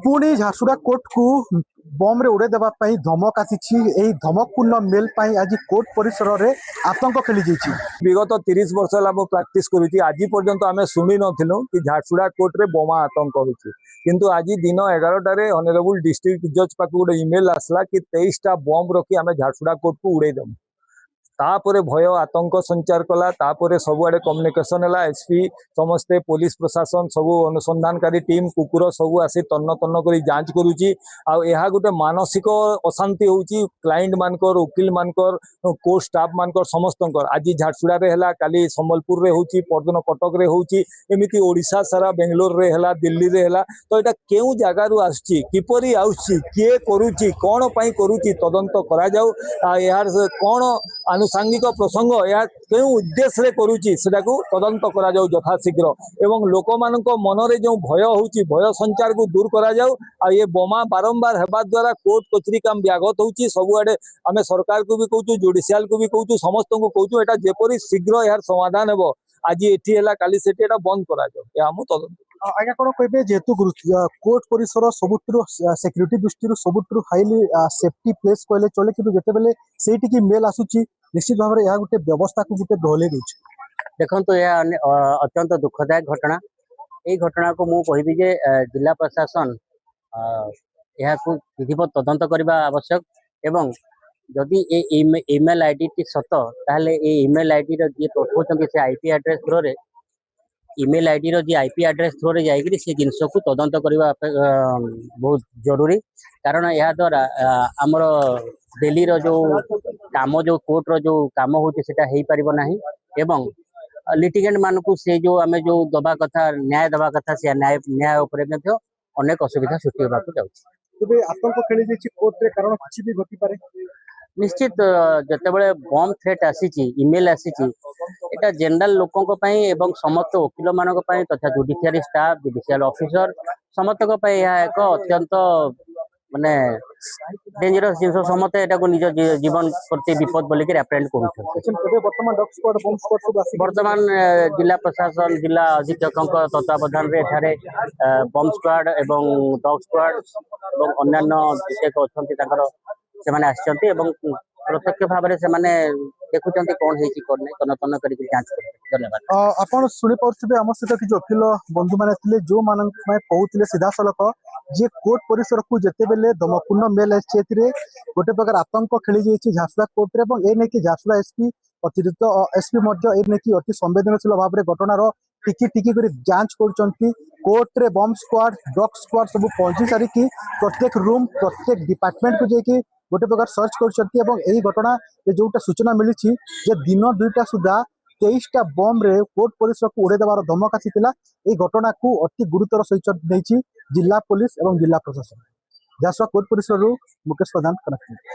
पुणी झारसुगुड़ा कोर्ट को बम रे उड़े देवा पई धमक आसी धमकपूर्ण मेल पई आज कोर्ट परिसर रे आतंक खेली जाइछि। विगत 30 वर्ष है प्राक्टिस करुच्ची आज पर्यंत आम शुणी नु कि झारसुगुड़ा कोर्ट रे बोमा आतंक होइछि किंतु आज दिन 11टारे ऑनरेबल डिस्ट्रिक्ट जज पाक गोटे इमेल आसला कि 23टा बम रखी आम झारसुगुड़ा कोर्ट को उड़े देमु। तापर भय आतंक संचार कला तापर सबुआडे कम्युनिकेशन है एसपी समस्ते पुलिस प्रशासन सबू अनुसंधानकारी टीम कुकुर सबू आसी तन्न तन्न कर जांच करुच्ची आ गोटे मानसिक अशांति होउची क्लाइंट मानकर वकिल मानकर कोर्ट स्टाफ मानकर समस्त आज झारसुगुड़ा रे हैला काली संबलपुर रे होउची परदिन कटक रे होउची एमिति ओडिशा सारा बेंगलोर रे हैला दिल्ली रे हैला तो एटा केउ जगार आसुची किपरि आउची किए करूची कोन पई करूची तदंत करा जाऊ यार कोन आनुषंगिक प्रसंग या क्यों उद्देश्य करुच्ची तदंत करा जाऊ यथाशीघ्र एवं लोक मान मन में जो भय होउची भय संचार को दूर करा जाऊ आ ये बोमा बारंबार हेबा द्वारा कोर्ट कचेरी काम व्याघत होउची सबुआडे आमे सरकार को भी कहूँ जुडिशियल को भी कहूँ समस्त को कहूँ एटा जेपरी शीघ्र यार समाधान हेबो आज एठी हैला काली सेठी एटा बंद करा जाऊ या हम तदंत आज्ञा कौन कहे जेहेतु कोर्ट परिसर सबुठ सिक्यूरीटी दृष्टि सबुठ हाइली सेफ्टी प्लेस कहले चले कि जितेबले से मेल आसूची निश्चित भाव में गोटे व्यवस्था को गोटे दोहले देखो यह अत्यंत दुखदायक घटना यही घटना को मु कहबी जे जिला प्रशासन यह विधिवत तदंत करने आवश्यक एवं जदि ईमेल आईडी टी सत ताहले ए ईमेल आईडी रो जे पठाउछन से आईपी एड्रेस थ्रो रे ईमेल आईडी रो जे आईपी एड्रेस थ्रो रे जाइकरी से जिनस को तदंत करबा बहुत जरूरी कारण यह द्वारा आमर डेली रो जो काम जो कोर्ट रो जो काम होते सेटा हेई परिबो नाही एवं लिटिगेंट मान को से जो आमे जो दबा कथा न्याय दबा कथा से न्याय उपरे मध्ये अनेक असुविधा सृष्टि होबा को जाउछि। तबे आतंक खेली जाइछि कोर्ट रे कारण किछि भी घटी पारे निश्चित जतेबेले बम थ्रेट आसीछि ईमेल आसीछि एटा जनरल लोकों पई एवं समस्त वकील मानक पई तथा जुडिशियरी स्टाफ जुडिशियल ऑफिसर समस्त को पई यह एक अत्यंत माने डेंजरस जिनस समस्त एटा को निज जीवन प्रति विपद बोली के एप्रेंट वर्तमान जिला प्रशासन जिला अधीक्षक तत्वावधान रे एठारे बम स्क्वाड एवं डॉग स्क्वाड एवं अन्यान्य विषयक अछंती ताकर से माने आछंती एवं प्रत्यक्ष भाव में से देखुंत कौन है कौन नहीं तन्न तन्न कर जांच कर। धन्यवाद। आपण सुनी पार्थिबे आम सहित कि वकील बंधु मैंने थे जो मान कहते सीधा सलख जे कोर्ट परिसर को जितेबले दमपूर्ण मेल आए गोटे प्रकार आतंक खेली जाइए झारसुगुड़ा कोर्ट रे ए नहीं झारसुगुड़ा एसपी अतिरिक्त एसपी ए नहीं अति संवेदनशील भाव में घटनार टिकी टिकी कर जांच कर कोर्ट रे बम स्क्वाड डॉग स्क्वाड सब पहुंची सारिकी प्रत्येक रूम प्रत्येक डिपार्टमेंट को जाकि गोटे प्रकार सर्च कर घटना जोटा सूचना मिली दिन 2टा सुधा 23टा बम रे कोर्ट परिसर को उड़े देवार धमक आसीथिला ए घटना को अति गुरुतर सहित नहीं जिला पुलिस और जिला प्रशासन झारसुगुड़ा कोर्ट परिसर मुकेश प्रधान कनेक्ट।